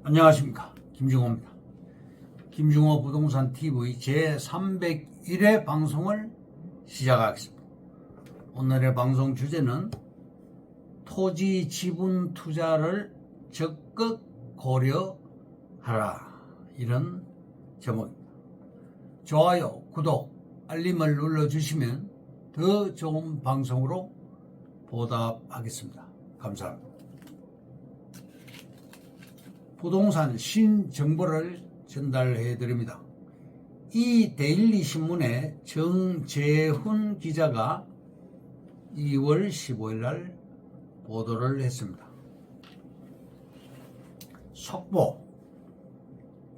안녕하십니까, 김중호입니다. 김중호 부동산 TV 제301회 방송을 시작하겠습니다. 오늘의 방송 주제는 토지 지분 투자를 적극 고려하라, 이런 제목입니다. 좋아요, 구독, 알림을 눌러주시면 더 좋은 방송으로 보답하겠습니다. 감사합니다. 부동산 신정보를 전달해 드립니다. 이 데일리 신문의 정재훈 기자가 2월 15일 날 보도를 했습니다. 속보: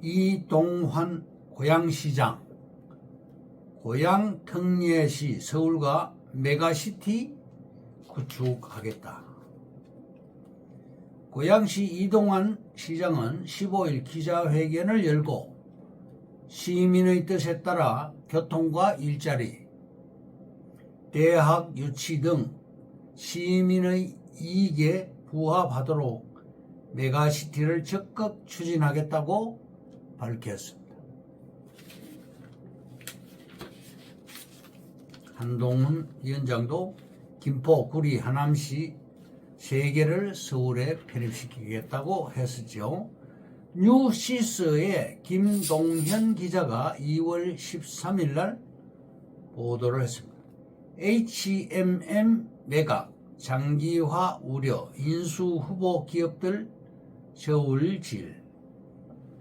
이동환 고양시장, 고양특례시 서울과 메가시티 구축하겠다. 고양시 이동환 시장은 15일 기자회견을 열고 시민의 뜻에 따라 교통과 일자리, 대학 유치 등 시민의 이익에 부합하도록 메가시티를 적극 추진하겠다고 밝혔습니다. 한동훈 위원장도 김포, 구리, 하남시 3개를 서울에 편입시키겠다고 했었죠. 뉴시스의 김동현 기자가 2월 13일 날 보도를 했습니다. HMM 매각, 장기화 우려, 인수 후보 기업들 저울질.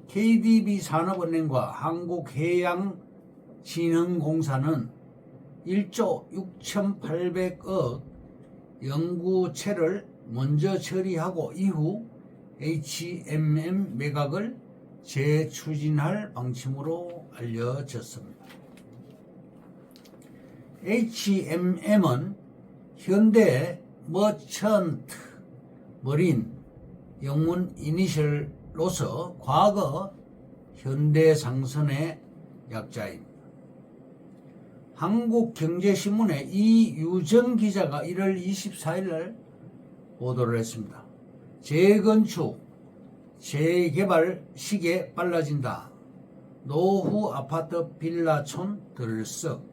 KDB 산업은행과 한국해양진흥공사는 1조 6,800억 연구체를 먼저 처리하고 이후 HMM 매각을 재추진할 방침으로 알려졌습니다. HMM은 현대 머천트 머린 영문 이니셜로서 과거 현대상선의 약자입니다. 한국경제신문의 이유정 기자가 1월 24일 날 보도를 했습니다. 재건축, 재개발 시기에 빨라진다. 노후 아파트 빌라촌 들썩.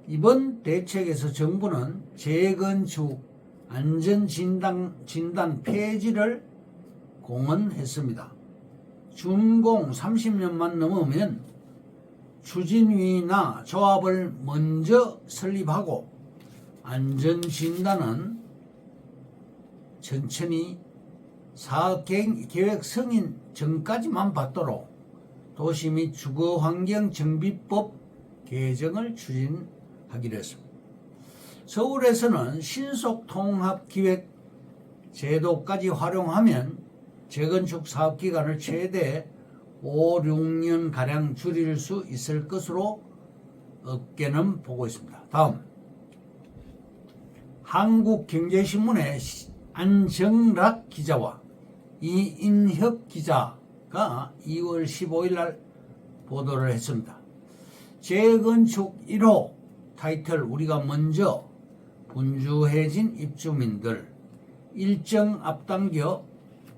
이번 대책에서 정부는 재건축 안전진단 폐지를 공언했습니다. 준공 30년만 넘으면 추진위나 조합을 먼저 설립하고 안전진단은 천천히 사업계획 승인 전까지만 받도록 도시 및 주거환경정비법 개정을 추진하기로 했습니다. 서울에서는 신속통합기획 제도까지 활용하면 재건축 사업기간을 최대 5, 6년가량 줄일 수 있을 것으로 업계는 보고 있습니다. 다음, 한국경제신문의 안정락 기자와 이인혁 기자가 2월 15일 날 보도를 했습니다. 재건축 1호 타이틀 우리가 먼저 분주해진 입주민들, 일정 앞당겨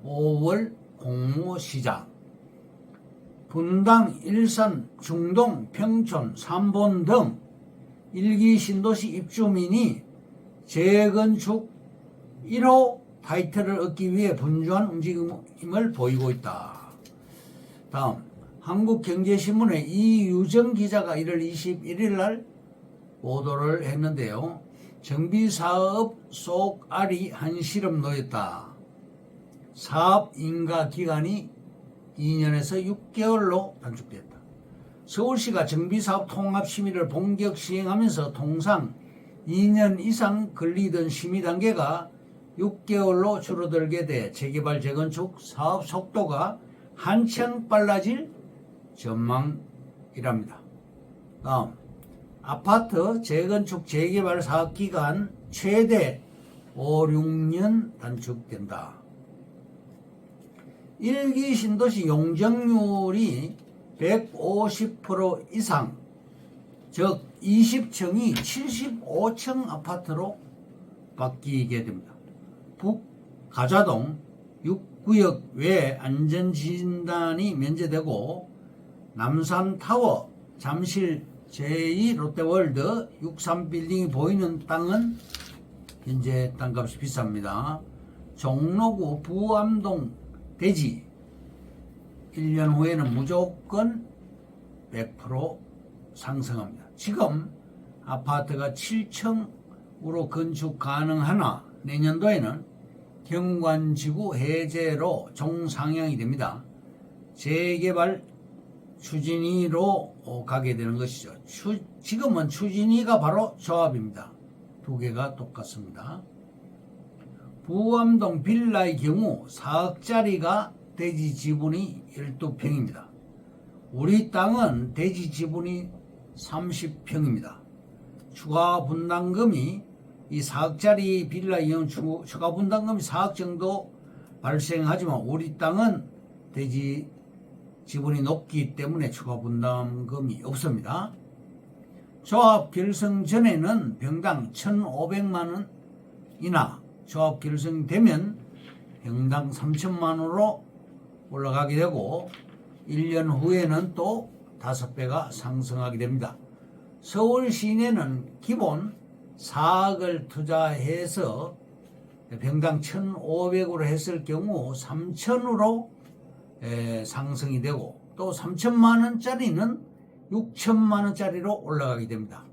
5월 공모시작. 분당, 일산, 중동, 평촌, 삼본 등 1기 신도시 입주민이 재건축 1호 타이틀을 얻기 위해 분주한 움직임을 보이고 있다. 다음, 한국경제신문의 이유정 기자가 1월 21일 날 보도를 했는데요. 정비사업 속 알이 한시름 놓였다. 사업 인가 기간이 2년에서 6개월로 단축됐다. 서울시가 정비사업 통합심의를 본격 시행하면서 통상 2년 이상 걸리던 심의 단계가 6개월로 줄어들게 돼 재개발 재건축 사업 속도가 한층 빨라질 전망이랍니다. 다음, 아파트 재건축 재개발 사업 기간 최대 5, 6년 단축된다. 1기 신도시 용적률이 150% 이상, 즉 20층이 75층 아파트로 바뀌게 됩니다. 북가자동 6 구역 외 안전진단이 면제되고 남산타워, 잠실 제2 롯데월드 63빌딩이 보이는 땅은 현재 땅값이 비쌉니다. 종로구 부암동 대지 1년 후에는 무조건 100% 상승합니다. 지금 아파트가 7층으로 건축 가능하나 내년도에는 경관지구 해제로 종상향이 됩니다. 재개발 추진위로 가게 되는 것이죠. 지금은 추진위가 바로 조합입니다. 두 개가 똑같습니다. 부암동 빌라의 경우 4억짜리가 대지 지분이 12평입니다. 우리 땅은 대지 지분이 30평입니다. 추가 분담금이 이 4억짜리 빌라의 경우 추가 분담금이 4억 정도 발생하지만 우리 땅은 대지 지분이 높기 때문에 추가 분담금이 없습니다. 조합 결성 전에는 평당 1,500만 원이나 조합 결성되면 평당 3천만 원으로 올라가게 되고 1년 후에는 또 5배가 상승하게 됩니다. 서울 시내는 기본 4억을 투자해서 평당 1,500으로 했을 경우 3천으로 상승이 되고 또 3천만 원짜리는 6천만 원짜리로 올라가게 됩니다.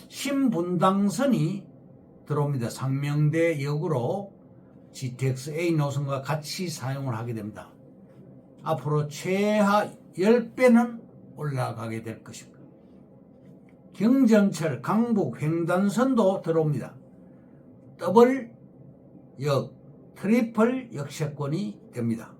신분당선이 들어옵니다. 상명대역으로 GTX A 노선과 같이 사용을 하게 됩니다. 앞으로 최하 10배는 올라가게 될 것입니다. 경전철 강북 횡단선도 들어옵니다. 더블역, 트리플 역세권이 됩니다.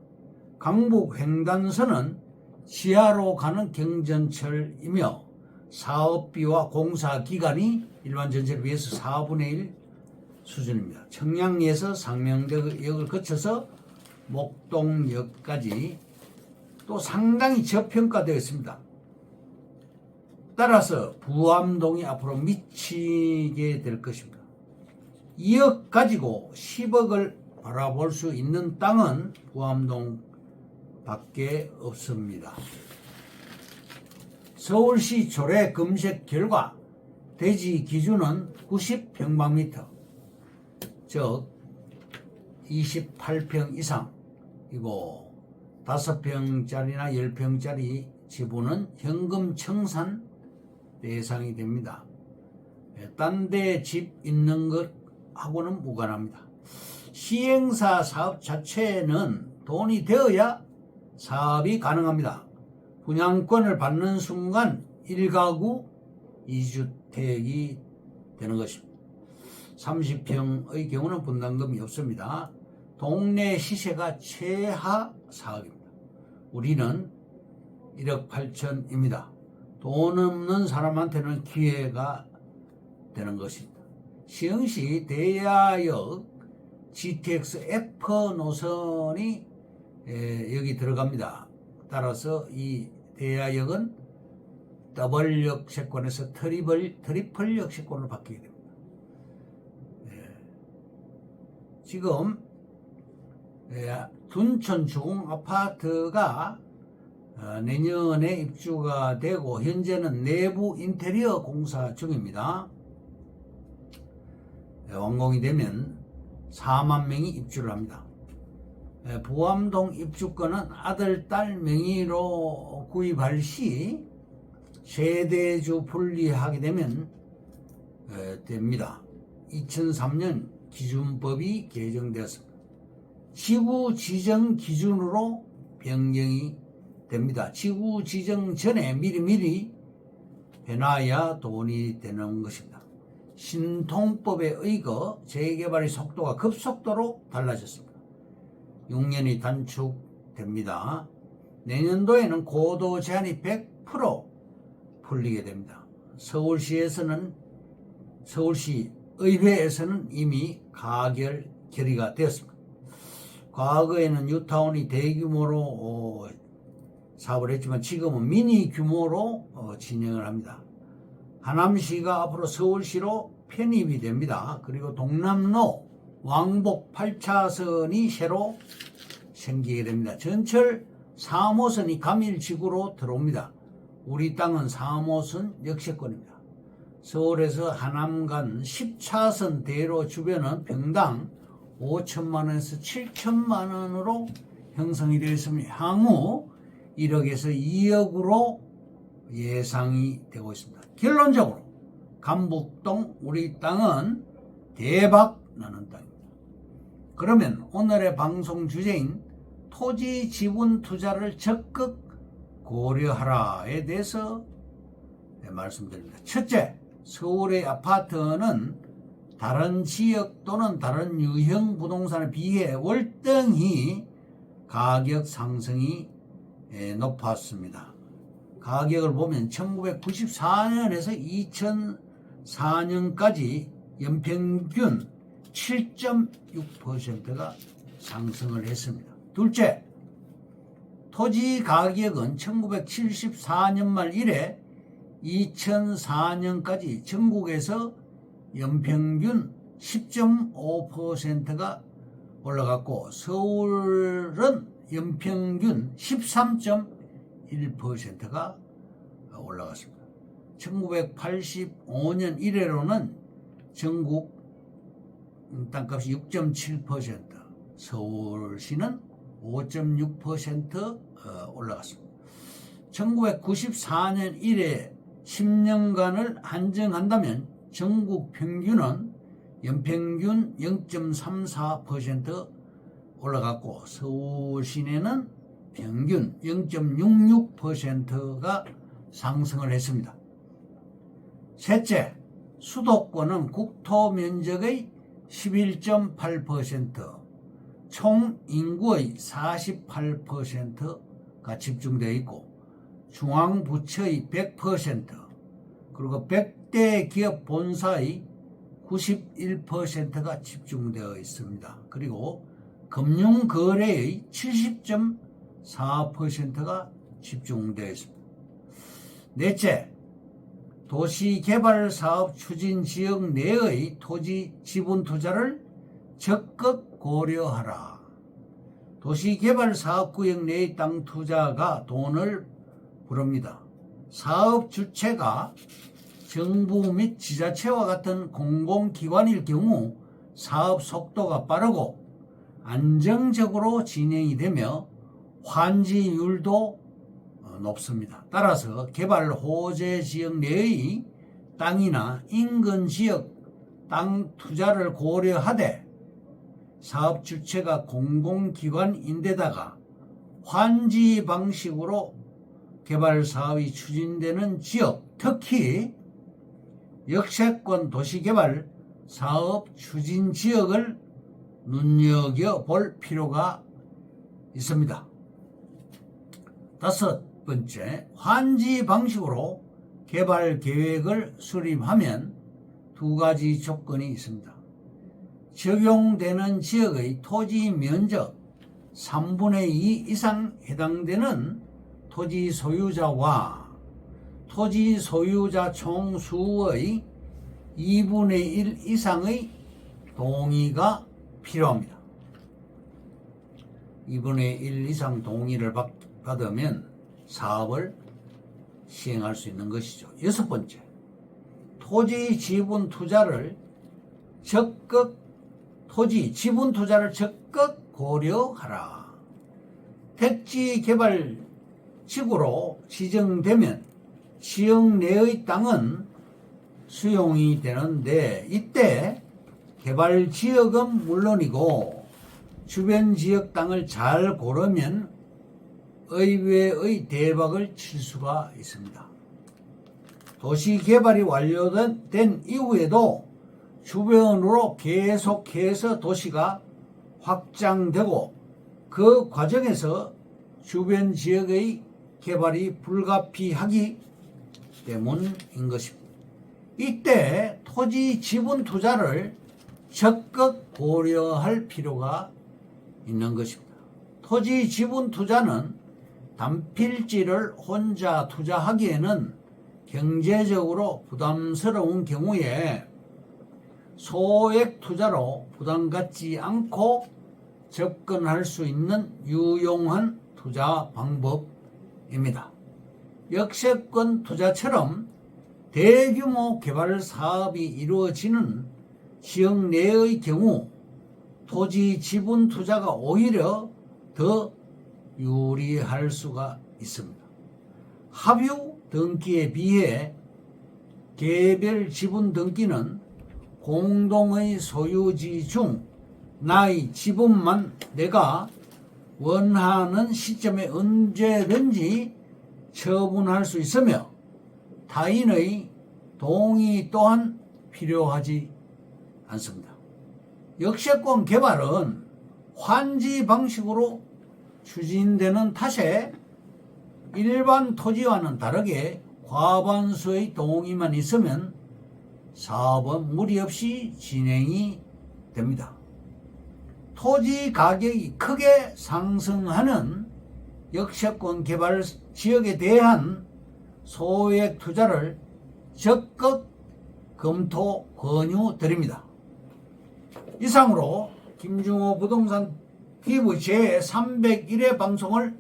강북 횡단선은 지하로 가는 경전철이며 사업비와 공사 기간이 일반 전철에 비해서 4분의 1 수준입니다. 청량리에서 상명대역을 거쳐서 목동역까지 또 상당히 저평가되어 있습니다. 따라서 부암동이 앞으로 미치게 될 것입니다. 2억 가지고 10억을 바라볼 수 있는 땅은 부암동 밖에 없습니다. 서울시 조례 검색 결과 대지 기준은 90평방미터, 즉 28평 이상이고 5평짜리나 10평짜리 지분은 현금 청산 대상이 됩니다. 딴 데 집 있는 것하고는 무관합니다. 시행사 사업 자체는 돈이 되어야 사업이 가능합니다. 분양권을 받는 순간 1가구 2주택이 되는 것입니다. 30평의 경우는 분담금이 없습니다. 동네 시세가 최하 4억입니다. 우리는 1억 8천입니다. 돈 없는 사람한테는 기회가 되는 것입니다. 시흥시 대야역 GTX F 노선이 여기 들어갑니다. 따라서 이 대야역은 더블 역세권에서 트리플 역세권으로 바뀌게 됩니다. 지금 둔촌 주공 아파트가 내년에 입주가 되고 현재는 내부 인테리어 공사 중입니다. 완공이 되면 4만 명이 입주를 합니다. 부암동 입주권은 아들, 딸 명의로 구입할 시 세대주 분리하게 되면 됩니다. 2003년 기준법이 개정되었습니다. 지구 지정 기준으로 변경이 됩니다. 지구 지정 전에 미리 해놔야 돈이 되는 것입니다. 신통법에 의거 재개발의 속도가 급속도로 달라졌습니다. 6년이 단축됩니다. 내년도에는 고도 제한이 100% 풀리게 됩니다. 서울시 의회에서는 이미 가결 결의가 되었습니다. 과거에는 뉴타운이 대규모로 사업을 했지만 지금은 미니 규모로 진행을 합니다. 하남시가 앞으로 서울시로 편입이 됩니다. 그리고 동남로 왕복 8차선이 새로 생기게 됩니다. 전철 4호선이 감일지구로 들어옵니다. 우리 땅은 3호선 역세권입니다. 서울에서 하남 간 10차선 대로 주변은 평당 5천만원에서 7천만원으로 형성이 되어 있습니다. 향후 1억에서 2억으로 예상이 되고 있습니다. 결론적으로 감북동 우리 땅은 대박 나는 땅입니다. 그러면 오늘의 방송 주제인 토지 지분 투자를 적극 고려하라에 대해서 말씀드립니다. 첫째, 서울의 아파트는 다른 지역 또는 다른 유형 부동산에 비해 월등히 가격 상승이 높았습니다. 가격을 보면 1994년에서 2004년까지 연평균 7.6%가 상승을 했습니다. 둘째, 토지 가격은 1974년 말 이래 2004년까지 전국에서 연평균 10.5%가 올라갔고 서울은 연평균 13.1%가 올라갔습니다. 1985년 이래로는 전국 땅값이 6.7%, 서울시는 5.6% 올라갔습니다. 1994년 이래 10년간을 한정한다면 전국 평균은 연평균 0.34% 올라갔고 서울 시내는 평균 0.66%가 상승을 했습니다. 셋째, 수도권은 국토 면적의 11.8%, 총 인구의 48%가 집중되어 있고 중앙부처의 100%, 그리고 100대 기업 본사의 91%가 집중되어 있습니다. 그리고 금융거래의 70.4%가 집중되어 있습니다. 넷째, 도시개발사업 추진지역 내의 토지 지분 투자를 적극 고려하라. 도시개발사업구역 내의 땅 투자가 돈을 부릅니다. 사업 주체가 정부 및 지자체와 같은 공공기관일 경우 사업 속도가 빠르고 안정적으로 진행이 되며 환지율도 높습니다. 따라서 개발 호재 지역 내의 땅이나 인근 지역 땅 투자를 고려하되 사업 주체가 공공기관인데다가 환지 방식으로 개발 사업이 추진되는 지역, 특히 역세권 도시개발 사업 추진 지역을 눈여겨볼 필요가 있습니다. 다섯 번째, 환지 방식으로 개발 계획을 수립하면 두 가지 조건이 있습니다. 적용되는 지역의 토지 면적 3분의 2 이상 해당되는 토지 소유자와 토지 소유자 총수의 2분의 1 이상의 동의가 필요합니다. 2분의 1 이상 동의를 받으면 사업을 시행할 수 있는 것이죠. 여섯 번째, 토지 지분 투자를 적극 고려하라. 택지 개발 지구로 지정되면 지역 내의 땅은 수용이 되는데 이때 개발 지역은 물론이고 주변 지역 땅을 잘 고르면 의외의 대박을 칠 수가 있습니다. 도시 개발이 완료된 이후에도 주변으로 계속해서 도시가 확장되고 그 과정에서 주변 지역의 개발이 불가피하기 때문인 것입니다. 이때 토지 지분 투자를 적극 고려할 필요가 있는 것입니다. 토지 지분 투자는 단필지를 혼자 투자하기에는 경제적으로 부담스러운 경우에 소액 투자로 부담 갖지 않고 접근할 수 있는 유용한 투자 방법입니다. 역세권 투자처럼 대규모 개발 사업이 이루어지는 지역 내의 경우 토지 지분 투자가 오히려 더 유리할 수가 있습니다. 합유 등기에 비해 개별 지분 등기는 공동의 소유지 중 나의 지분만 내가 원하는 시점에 언제든지 처분할 수 있으며 타인의 동의 또한 필요하지 않습니다. 역세권 개발은 환지 방식으로 추진되는 탓에 일반 토지와는 다르게 과반수의 동의만 있으면 사업은 무리 없이 진행이 됩니다. 토지 가격이 크게 상승하는 역세권 개발 지역에 대한 소액 투자를 적극 검토 권유 드립니다. 이상으로 김중호 부동산 TV 제301회 방송을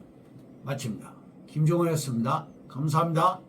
마칩니다. 김중호였습니다. 감사합니다.